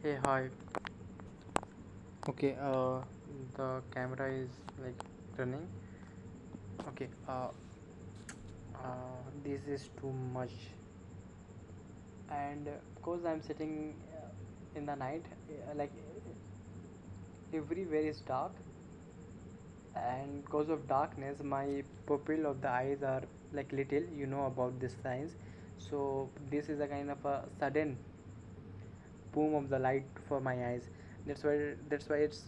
Hey, hi. Okay, the camera is like running. Okay, this is too much, and because I'm sitting in the night, like everywhere is dark, and because of darkness, my pupil of the eyes are like little. You know about this science, so this is a kind of a sudden boom of the light for my eyes. That's why it's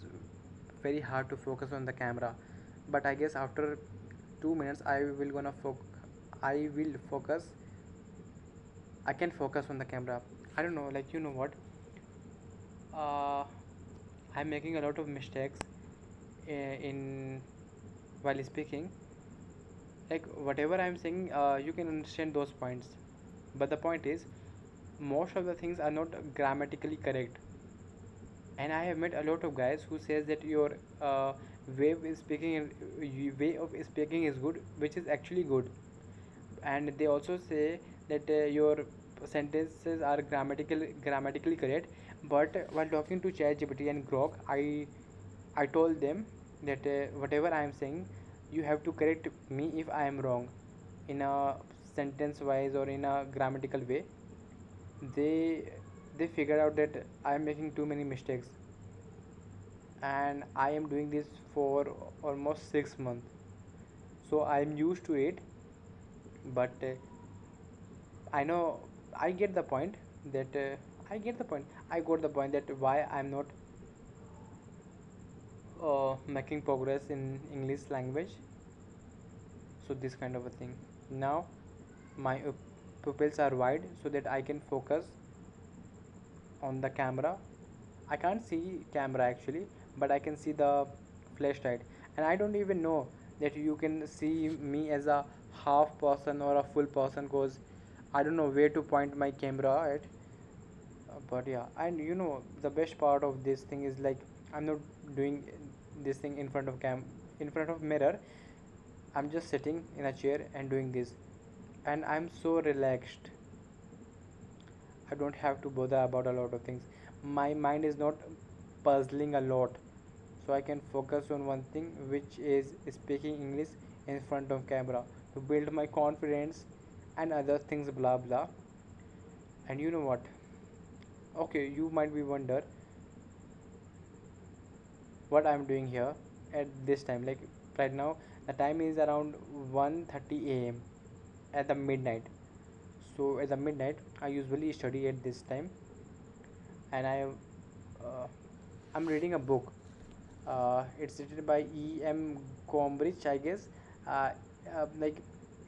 very hard to focus on the camera. But I guess after 2 minutes I will focus. I can focus on the camera. I don't know, like, you know what, uh, I'm making a lot of mistakes in while speaking. Like whatever I'm saying, you can understand those points, but the point is most of the things are not grammatically correct. And I have met a lot of guys who says that your way of speaking is good, which is actually good. And they also say that your sentences are grammatically correct. But while talking to ChatGPT and Grok, I told them that whatever I am saying, you have to correct me if I am wrong in a sentence wise or in a grammatical way. They they figured out that I am making too many mistakes, and I am doing this for almost 6 months. So I am used to it, but I know I get the point that I got the point that why I'm not making progress in English language. So this kind of a thing. Now my pupils are wide so that I can focus on the camera. I can't see camera actually, but I can see the flashlight, and I don't even know that you can see me as a half person or a full person, cause I don't know where to point my camera at. But yeah, and you know the best part of this thing is like I'm not doing this thing in front of mirror. I'm just sitting in a chair and doing this, and I'm so relaxed. I don't have to bother about a lot of things. My mind is not puzzling a lot, so I can focus on one thing, which is speaking English in front of camera to build my confidence and other things, blah blah. And you know what? Okay, you might be wonder what I'm doing here at this time. Like right now, the time is around 1:30 a.m. at the midnight. So at the midnight, I usually study at this time, and uh, I'm reading a book. It's written by E.M. Combridge, I guess. Uh, like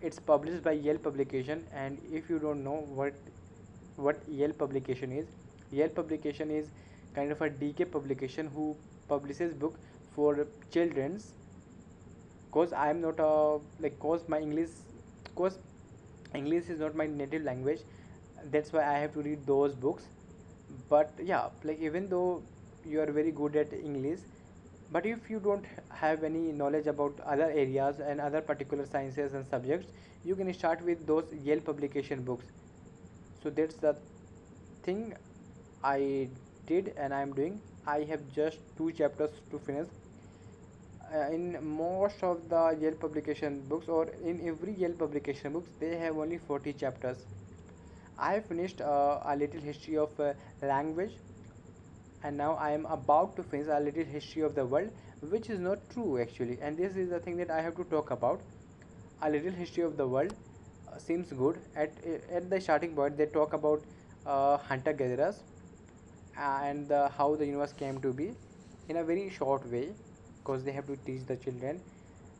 it's published by Yale Publication, and if you don't know what Yale Publication is, Yale Publication is kind of a DK publication who publishes book for children's. Cause I am not a like cause English is not my native language. That's why I have to read those books. But yeah, like even though you are very good at English, but if you don't have any knowledge about other areas and other particular sciences and subjects, you can start with those Yale publication books. So that's the thing I did and I'm doing. I have just two chapters to finish. In most of the Yale publication books, or in every Yale publication books, they have only 40 chapters. I have finished a little history of language, and now I am about to finish a little history of the world, which is not true actually. And this is the thing that I have to talk about. A little history of the world seems good. At the starting point, they talk about hunter gatherers and how the universe came to be in a very short way, because they have to teach the children.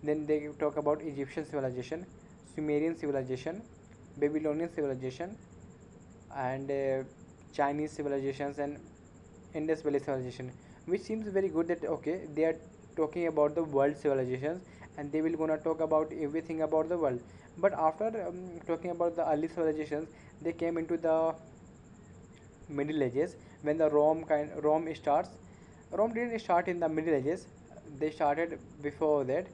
Then they talk about Egyptian civilization, Sumerian civilization, Babylonian civilization, and Chinese civilizations, and Indus Valley civilization, which seems very good. That okay, they are talking about the world civilizations, and they will gonna talk about everything about the world. But after talking about the early civilizations, they came into the Middle Ages when the Rome starts. Rome didn't start in the Middle Ages; they started before that.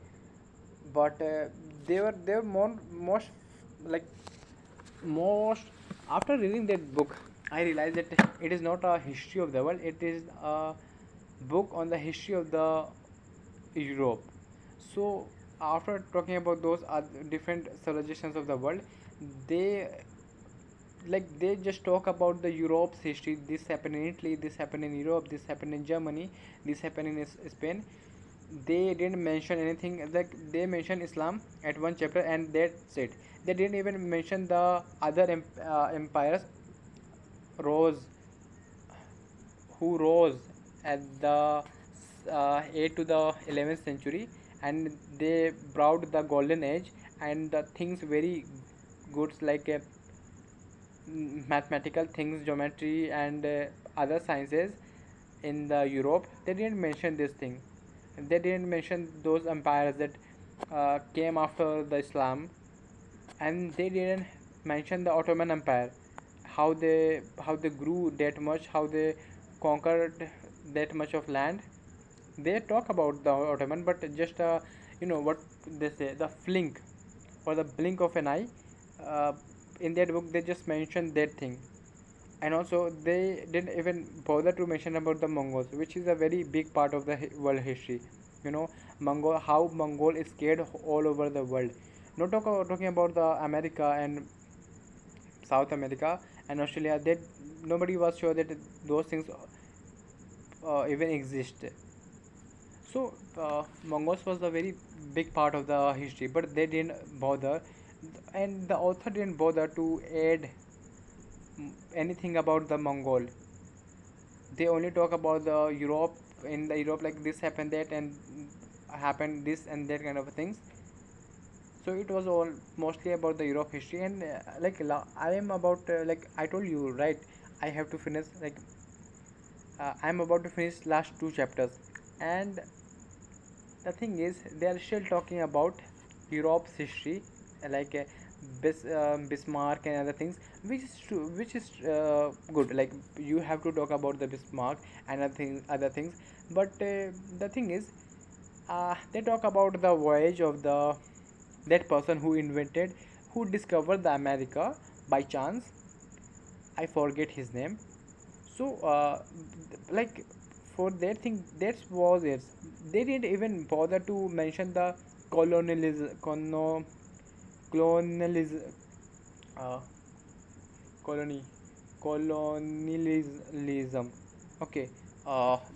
But they were more most like most after reading that book, I realized that It is not a history of the world. It is a book on the history of the Europe. So after talking about those different civilizations of the world, they they just talk about the Europe's history. This happened in Italy, this happened in Europe, this happened in Germany, this happened in Spain. They didn't mention anything. Like they mentioned Islam at one chapter and that's it. They didn't even mention the other empires rose who rose at the 8th to the 11th century, and they brought the golden age and the things very good, like mathematical things, geometry, and other sciences in the Europe. They didn't mention this thing. They didn't mention those empires that came after the Islam, and they didn't mention the Ottoman Empire, how they grew that much, how they conquered that much of land. They talk about the Ottoman, but just what they say, the flink or the blink of an eye. Uh, in that book, they just mentioned that thing, and also they didn't even bother to mention about the Mongols, which is a very big part of the world history. Mongol is scared all over the world. Not talking about the America and South America and Australia. That nobody was sure that those things even exist. So Mongols was a very big part of the history, but they didn't bother, and the author didn't bother to add anything about the Mongol. They only talk about the Europe. In the Europe, like this happened, that and happened this and that kind of things. So it was all mostly about the Europe history, and I am about like I told you, right? I have to finish, I am about to finish last two chapters, and the thing is they are still talking about Europe's history, like Bismarck and other things, which is good. Like you have to talk about the Bismarck and other things, but the thing is, they talk about the voyage of the that person who discovered the America by chance. I forget his name. So like for that thing, that was it. They didn't even bother to mention the colonialism uh, colony colonialism. Okay.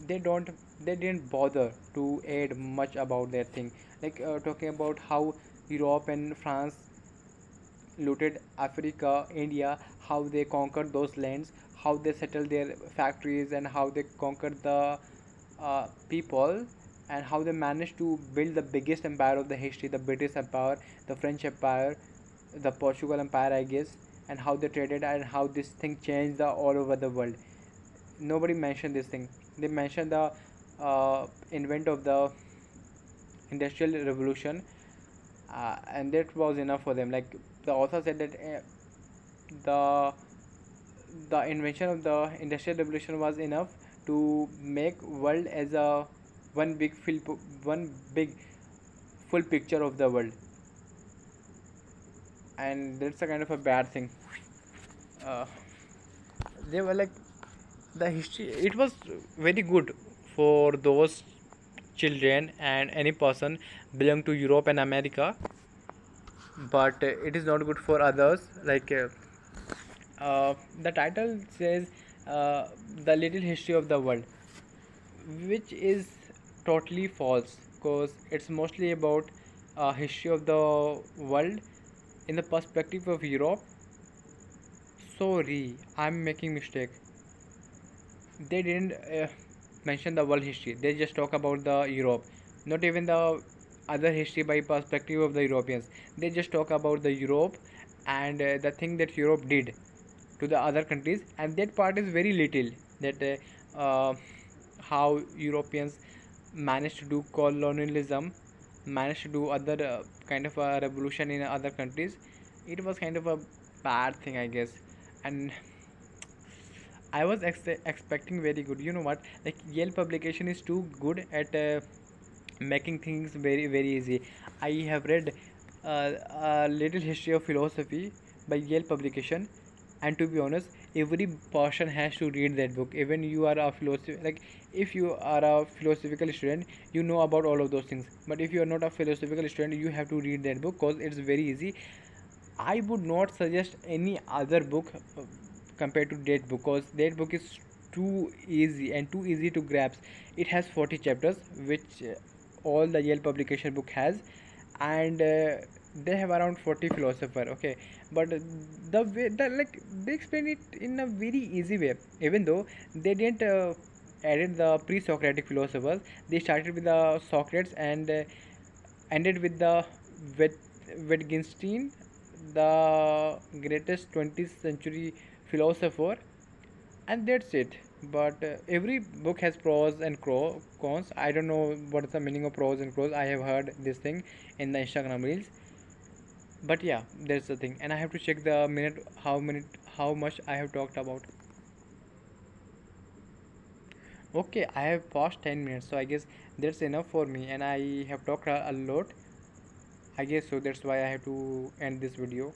They don't they didn't bother to add much about that thing, like talking about how Europe and France looted Africa, India, how they conquered those lands, how they settled their factories, and how they conquered the people, and how they managed to build the biggest empire of the history, the British Empire, the French Empire, the Portugal Empire, I guess, and how they traded and how this thing changed all over the world. Nobody mentioned this thing. They mentioned the invent of the industrial revolution, and that was enough for them. Like the author said that the the invention of the industrial revolution was enough to make world as a one big full picture of the world, and that's a kind of a bad thing. uh, they were like the history, it was very good for those children and any person belong to Europe and America, but it is not good for others. The title says the little history of the world, which is totally false, because it's mostly about history of the world in the perspective of Europe. Sorry, I'm making mistake. They didn't mention the world history. They just talk about the Europe, not even the other history by perspective of the Europeans. They just talk about the Europe and the thing that Europe did to the other countries, and that part is very little. That how Europeans managed to do colonialism, managed to do other kind of a revolution in other countries. It was kind of a bad thing, I guess, and I was expecting very good. You know what? Like Yale publication is too good at making things very very easy. I have read a little history of philosophy by Yale publication, and to be honest, every person has to read that book. Even you are a philosophy, like if you are a philosophical student, you know about all of those things. But if you are not a philosophical student, you have to read that book because it's very easy. I would not suggest any other book compared to that book, because that book is too easy and too easy to grasp. It has 40 chapters, which all the Yale publication book has, and they have around 40 philosopher. Okay, but the way that, like, they explain it in a very easy way. Even though they didn't added the pre-Socratic philosophers, they started with the Socrates and ended with the Wittgenstein, the greatest 20th century philosopher, and that's it. But every book has pros and cons. I don't know what is the meaning of pros and cons. I have heard this thing in the Instagram reels, but yeah, that's the thing. And I have to check the how much I have talked about. Okay, I have passed 10 minutes, so I guess that's enough for me, and I have talked a lot. I guess so. That's why I have to end this video.